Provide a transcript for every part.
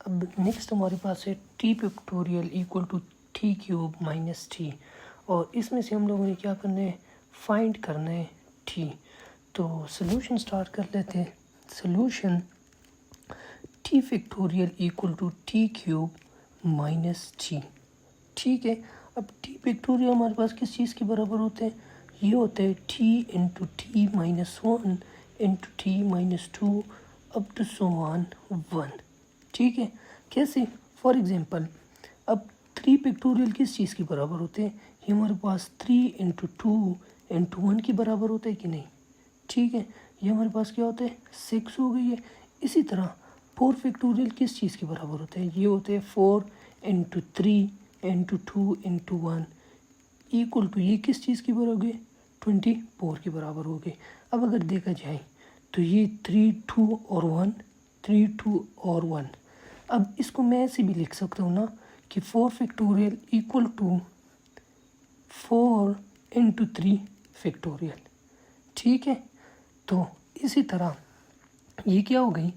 अब नेक्स्ट हमारे पास है T factorial equal to T cube minus T, और इसमें से हम लोगों ने क्या करना है, फाइंड करना है टी। तो सोल्यूशन स्टार्ट कर लेते हैं। Solution T factorial equal to T cube minus T. ठीक है, अब टी पिक्टोरियल हमारे पास किस चीज़ के बराबर होते हैं, ये होते हैं T into T minus one into T minus two up to so on one. ठीक है, कैसे, फॉर एग्जांपल अब थ्री पिक्टोरियल किस चीज़ के बराबर होते हैं, ये हमारे पास three into two into one के बराबर होता है कि नहीं। ठीक है, ये हमारे पास क्या होता है, सिक्स हो गई है। इसी तरह फोर पिक्टोरियल किस चीज़ के बराबर होते हैं, ये होते हैं four into three into two into one equal to, ये किस चीज़ के बराबर हो गए, 24 के बराबर हो गए। अब अगर देखा जाए तो ये 3 2 और 1, 3 2 और 1। अब इसको मैं ऐसे भी लिख सकता हूँ ना कि 4 factorial equal to 4 into 3 factorial. ठीक है, तो इसी तरह ये क्या हो गई,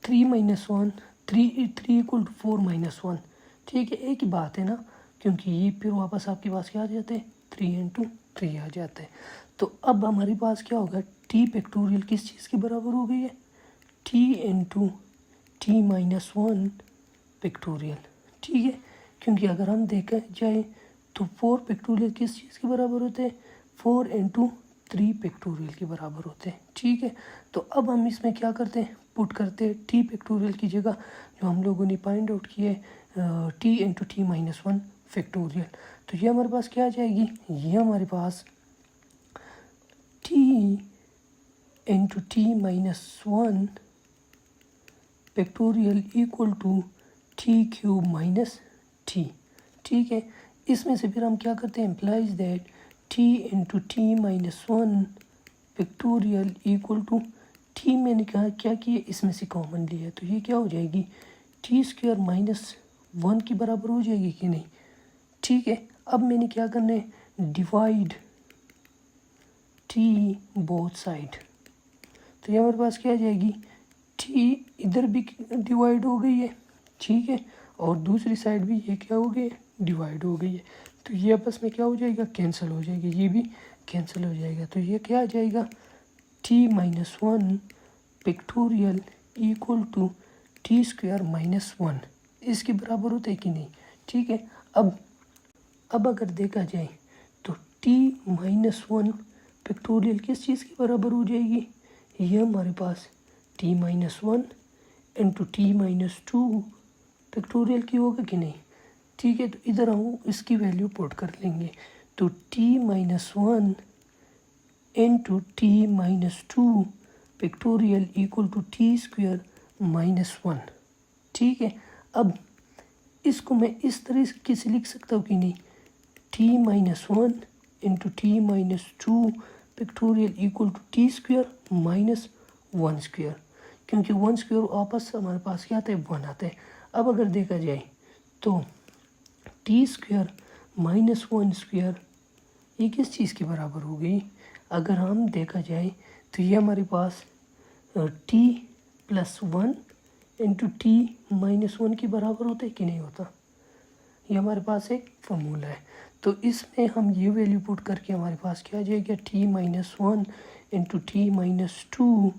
3 minus one, three equal to 4 minus one. ठीक है, एक ही बात है ना, क्योंकि ये फिर वापस आपके पास क्या आ जाते हैं, 3 इंटू 3 आ जाते हैं। तो अब हमारे पास क्या होगा, टी फैक्टोरियल किस चीज़ के बराबर हो गई है, T into T minus one factorial. ठीक है, क्योंकि अगर हम देखा जाए तो 4 फैक्टोरियल किस चीज़ के बराबर होते हैं, 4 इंटू 3 फैक्टोरियल के बराबर होते हैं। ठीक है, तो अब हम इसमें क्या करते हैं, पुट करते हैं टी फैक्टोरियल की जगह जो हम लोगों ने फाइंड आउट किया है T into T minus one factorial. तो ये हमारे पास क्या आ जाएगी, ये हमारे पास T into T minus one factorial equal to T cube minus T. ठीक है, इसमें से फिर हम क्या करते हैं, implies that T into T minus one factorial equal to, T मैंने कहा क्या किया, इसमें से कॉमन लिया, तो ये क्या हो जाएगी, टी स्क्वायर माइनस वन के बराबर हो जाएगी कि नहीं। ठीक है, अब मैंने क्या करना है, डिवाइड टी बोथ साइड, तो ये हमारे पास क्या आ जाएगी, टी इधर भी डिवाइड हो गई है। ठीक है, और दूसरी साइड भी ये क्या हो गई, डिवाइड हो गई है। तो ये आपस में क्या हो जाएगा, कैंसिल हो जाएगी, ये भी कैंसिल हो जाएगा। तो ये क्या आ जाएगा, t minus one factorial equal to t square minus one, इसके बराबर होता है कि नहीं। ठीक है, अब अगर देखा जाए तो टी माइनस वन फैक्टोरियल किस चीज़ के बराबर हो जाएगी, ये हमारे पास T minus one into T minus two factorial की होगा कि नहीं। ठीक है, तो इधर हम इसकी वैल्यू पुट कर लेंगे, तो t minus one into T minus two factorial equal to t square minus one. ठीक है, अब इसको मैं इस तरीके से लिख सकता हूँ कि नहीं, t minus one into T minus two factorial equal to t square minus one square, क्योंकि वन स्क्वायर वापस हमारे पास क्या आता है, वन आता है। अब अगर देखा जाए तो T square minus one square ये किस चीज़ के बराबर हो गई, अगर हम देखा जाए तो ये हमारे पास T plus one into T minus one के बराबर होता है कि नहीं होता। ये हमारे पास एक फॉर्मूला है, तो इसमें हम ये वैल्यू पुट करके हमारे पास क्या आ जाएगा, t minus one into T minus two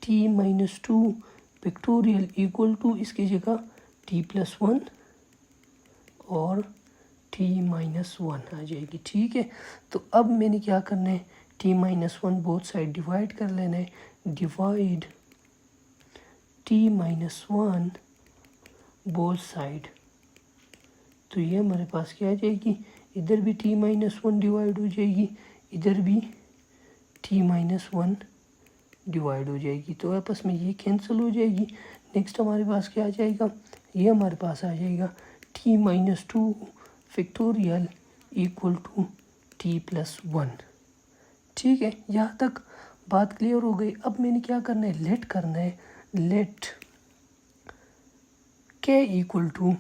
t minus two factorial equal to, इसकी जगह टी प्लस वन और टी माइनस वन आ जाएगी। ठीक है, तो अब मैंने क्या करना है, t minus one both side divide कर लेना है, divide t minus one both side, तो ये हमारे पास क्या आ जाएगी, इधर भी टी माइनस वन डिवाइड हो जाएगी, इधर भी टी माइनस वन डिवाइड हो जाएगी, तो आपस में ये कैंसिल हो जाएगी। नेक्स्ट हमारे पास क्या आ जाएगा, ये हमारे पास आ जाएगा t minus two factorial equal to t plus one. ठीक है, यहाँ तक बात क्लियर हो गई। अब मैंने क्या करना है, लेट करना है, let k equal to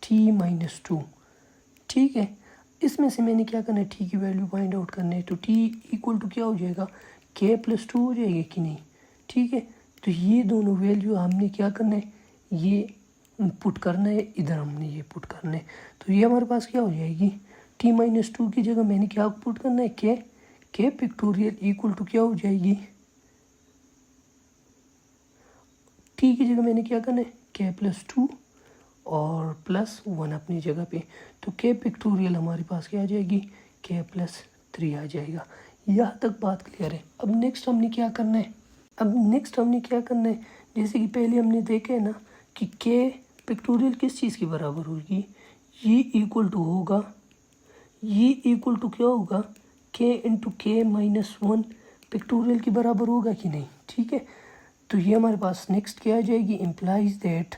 t minus two. ठीक है, इसमें से मैंने क्या करना है, टी की वैल्यू फाइंड आउट करना है। तो टी इक्वल टू क्या हो जाएगा, के प्लस 2 हो जाएगी कि नहीं, ठीक है। तो ये दोनों वैल्यू हमने क्या करना है, ये पुट करना है, इधर हमने ये पुट करना है। तो ये हमारे पास क्या हो जाएगी, टी माइनस 2 की जगह मैंने क्या पुट करना है, के पिक्टोरियल इक्वल टू क्या हो जाएगी, टी की जगह मैंने क्या करना है, के प्लस 2 और प्लस 1 अपनी जगह पे। तो के पिक्टोरियल हमारे पास क्या आ जाएगी, के प्लस 3 आ जाएगा। यहाँ तक बात क्लियर है। अब नेक्स्ट हमने क्या करना है, जैसे कि पहले हमने देखा है ना कि के पिक्टोरियल किस चीज़ के बराबर होगी, ये इक्वल टू होगा, ये इक्वल टू क्या होगा, के इंटू के माइनस 1 पिक्टोरियल के बराबर होगा कि नहीं, ठीक है। तो ये हमारे पास नेक्स्ट क्या आ जाएगी, इम्प्लाइज दैट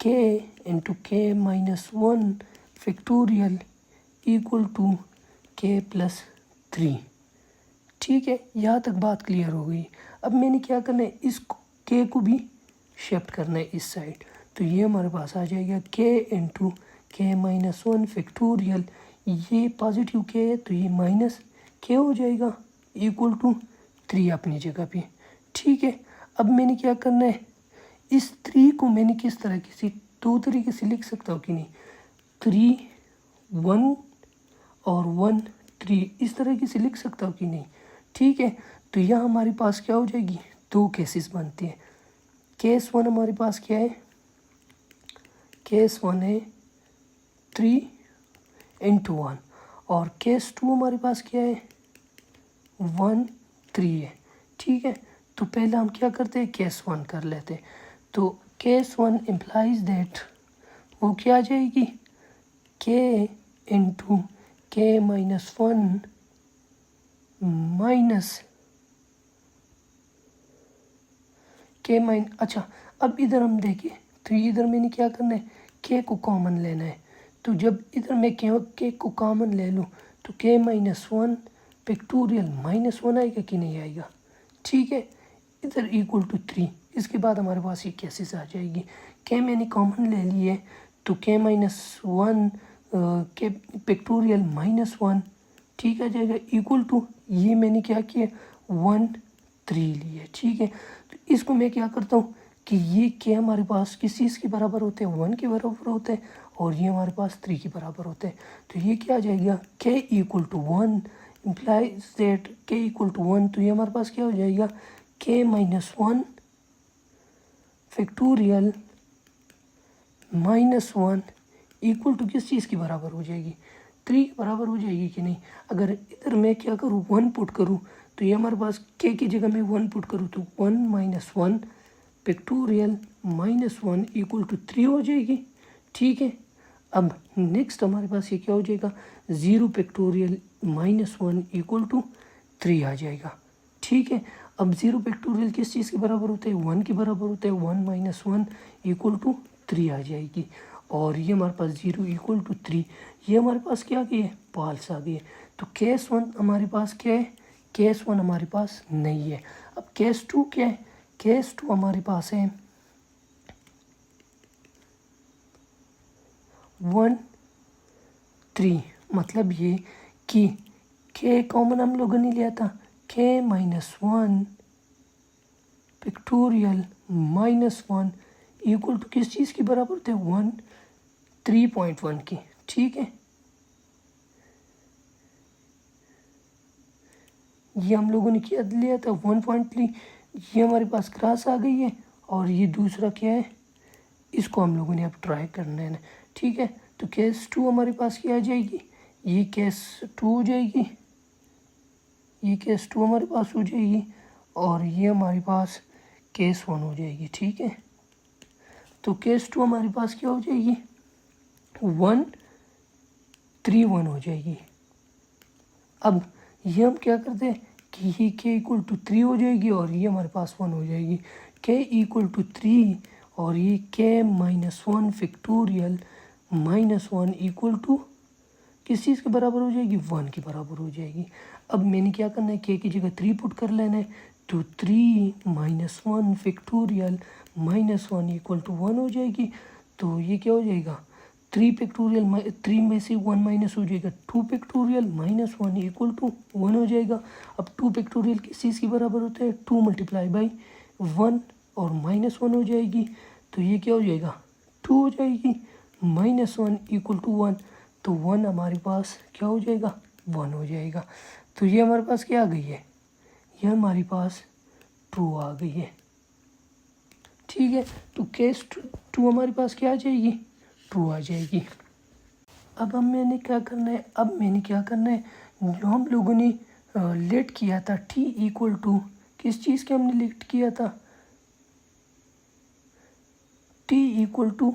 के इंटू के माइनस 1 फैक्टोरियल इक्वल टू के प्लस 3, ठीक है। यहाँ तक बात क्लियर हो गई। अब मैंने क्या करना है, इस के को भी शिफ्ट करना है इस साइड। तो ये हमारे पास आ जाएगा के इंटू के माइनस 1 फैक्टोरियल, ये पॉजिटिव के है तो ये माइनस के हो जाएगा इक्वल टू 3 अपनी जगह पे, ठीक है। अब मैंने क्या करना है, इस 3 को मैंने किस तरह से, 2 तरीके से लिख सकता हूँ कि नहीं, 3 1 और 1 3 इस तरीके से लिख सकता हूँ कि नहीं, ठीक है। तो यहाँ हमारे पास क्या हो जाएगी, 2 केसेस बनते हैं। केस 1 हमारे पास क्या है, केस 1 है 3 इंटू 1 और केस 2 हमारे पास क्या है 1 3 है, ठीक है। तो पहले हम क्या करते हैं, केस 1 कर लेते हैं। तो केस 1 इम्प्लाइज दैट वो क्या आ जाएगी, के इंटू के माइनस 1 माइनस के अच्छा अब इधर हम देखें तो इधर मैंने क्या करना है, के को कॉमन लेना है। तो जब इधर मैं के को कॉमन ले लूँ तो के माइनस 1 पिक्टोरियल माइनस 1 आएगा कि नहीं आएगा, ठीक है। इधर इक्वल टू 3, इसके बाद हमारे पास ये केसेस आ जाएगी। के मैंने कॉमन ले ली है तो के माइनस 1 के पिक्टोरियल माइनस 1, ठीक आ जाएगा इक्वल टू, ये मैंने क्या किया 1 3 लिया, ठीक है। तो इसको मैं क्या करता हूँ कि ये के हमारे पास किस चीज़ के बराबर होते हैं, 1 के बराबर होते हैं और ये हमारे पास 3 के बराबर होते हैं। तो ये क्या आ जाएगा, k equal to 1 implies that k equal to 1। तो ये हमारे पास क्या हो जाएगा, k minus 1 factorial minus 1 equal to किस चीज़ के बराबर हो जाएगी, 3 के बराबर हो जाएगी कि नहीं। अगर इधर मैं क्या करूँ 1 पुट करूँ तो ये हमारे पास के की जगह मैं 1 पुट करूँ तो 1 minus 1 factorial minus 1 equal to 3 हो जाएगी, ठीक है। अब नेक्स्ट हमारे पास ये क्या हो जाएगा, 0 फैक्टोरियल माइनस 1 इक्वल टू 3 आ जाएगा, ठीक है। अब 0 फैक्टोरियल किस चीज़ के बराबर होते हैं, 1 के बराबर होते हैं, 1 माइनस 1 इक्वल टू 3 आ जाएगी। और ये हमारे पास 0 इक्वल टू 3, ये हमारे पास क्या आ गई है, पाल्स आ गई है। तो केस 1 हमारे पास क्या है, केस 1 हमारे पास नहीं है। अब केस 2 क्या है, केस 2 हमारे पास है 1 3, मतलब ये कि के कॉमन हम लोगों ने लिया था, k minus 1 factorial minus 1 equal to किस चीज़ के बराबर थे, 1 3.1 की, ठीक है। ये हम लोगों ने क्या लिया था 1.3, ये हमारे पास क्रॉस आ गई है। और ये दूसरा क्या है, इसको हम लोगों ने अब ट्राई करना है ना, ठीक है। तो केस 2 हमारे पास क्या आ जाएगी, ये केस 2 हो जाएगी, ये केस 2 हमारे पास हो जाएगी और ये हमारे पास केस 1 हो जाएगी, ठीक है। तो केस 2 हमारे पास क्या हो जाएगी 1 3 1 हो जाएगी। अब ये हम क्या करते हैं कि ये के इक्वल टू 3 हो जाएगी और ये हमारे पास 1 हो जाएगी, के इक्वल टू 3 और ये k minus 1 factorial minus 1 equal to किस चीज़ के बराबर हो जाएगी, 1 के बराबर हो जाएगी। अब मैंने क्या करना है, के की जगह 3 पुट कर लेना है। तो 3 minus 1 factorial minus 1 equal to 1 हो जाएगी। तो ये क्या हो जाएगा 3 में से 1 माइनस हो जाएगा 2 फैक्टोरियल माइनस 1 इक्वल टू 1 हो जाएगा। अब 2 फैक्टोरियल किस चीज़ के बराबर होता है 2 मल्टीप्लाई बाई 1 और माइनस 1 हो जाएगी, तो ये क्या हो जाएगा 2 हो जाएगी, माइनस 1 इक्वल टू 1, तो 1 हमारे पास क्या हो जाएगा 1 हो जाएगा। तो ये हमारे पास क्या आ गई है, ये हमारे पास ट्रू आ गई है। ठीक है, तो केस 2 हमारे पास क्या आ जाएगी ट्रू आ जाएगी। अब मैंने क्या करना है, जो हम लोगों ने लेट किया था t इक्वल टू किस चीज़ के हमने लेट किया था t इक्वल टू,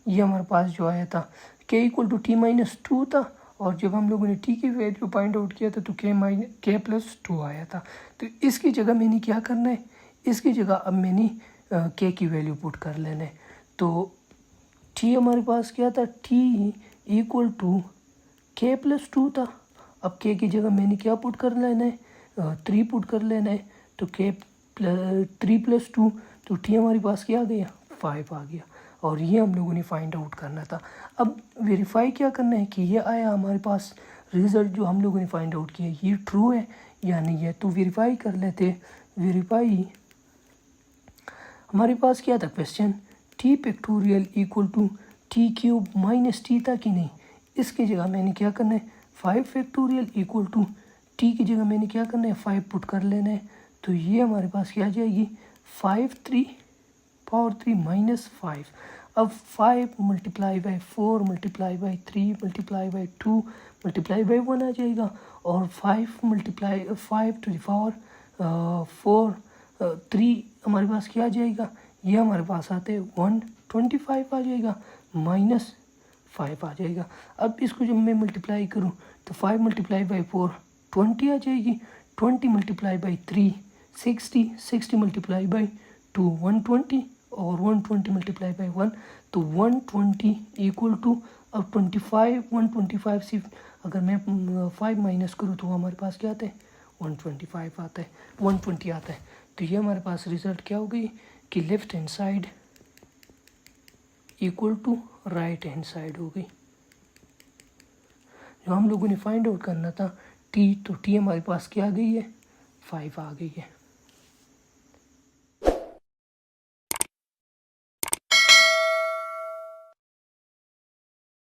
ये हमारे पास जो आया था k equal to t minus 2 था, और जब हम लोगों ने t की वैल्यू फाइंड आउट किया था तो k प्लस 2 आया था। तो इसकी जगह मैंने क्या करना है, इसकी जगह अब मैंने k की वैल्यू पुट कर लेना है। तो t हमारे पास क्या था t equal to k plus 2 था। अब k की जगह मैंने क्या पुट कर लेना है 3 पुट कर लेना है, तो k 3 प्लस 2, तो t हमारे पास क्या आ गया 5 आ गया, और ये हम लोगों ने फाइंड आउट करना था। अब वेरीफाई क्या करना है कि ये आया हमारे पास रिज़ल्ट जो हम लोगों ने फाइंड आउट किया ये ट्रू है या नहीं है, तो वेरीफाई कर लेते। वेरीफाई हमारे पास क्या था question t factorial equal to t cube minus t था कि नहीं, इसकी जगह मैंने क्या करना है 5 फैक्टोरियल इक्वल टू t की जगह मैंने क्या करना है 5 पुट कर लेना है, तो ये हमारे पास क्या आ जाएगी 5 3 पावर 3 माइनस 5। अब 5 multiply by 4 multiply by 3 multiply by 2 multiply by 1 आ जाएगा, और 5 मल्टीप्लाई 5 टू द पावर 4 3 हमारे पास क्या आ जाएगा, ये हमारे पास आते हैं 125 आ जाएगा, माइनस 5 आ जाएगा। अब इसको जब मैं मल्टीप्लाई करूँ तो 5 मल्टीप्लाई बाई 4 20 आ जाएगी, 20 मल्टीप्लाई बाई 3 60, 60 मल्टीप्लाई बाई 2 120, और 120 मल्टीप्लाई बाई 1, तो 120 इक्वल टू, अब 25 125 से अगर मैं 5 माइनस करूँ तो हमारे पास क्या आता है 125 आता है, 120 आता है। तो ये हमारे पास रिज़ल्ट क्या हो गई कि left hand side equal to right hand side हो गई। जो हम लोगों ने फाइंड आउट करना था t, तो t हमारे पास क्या आ गई है 5 आ गई है।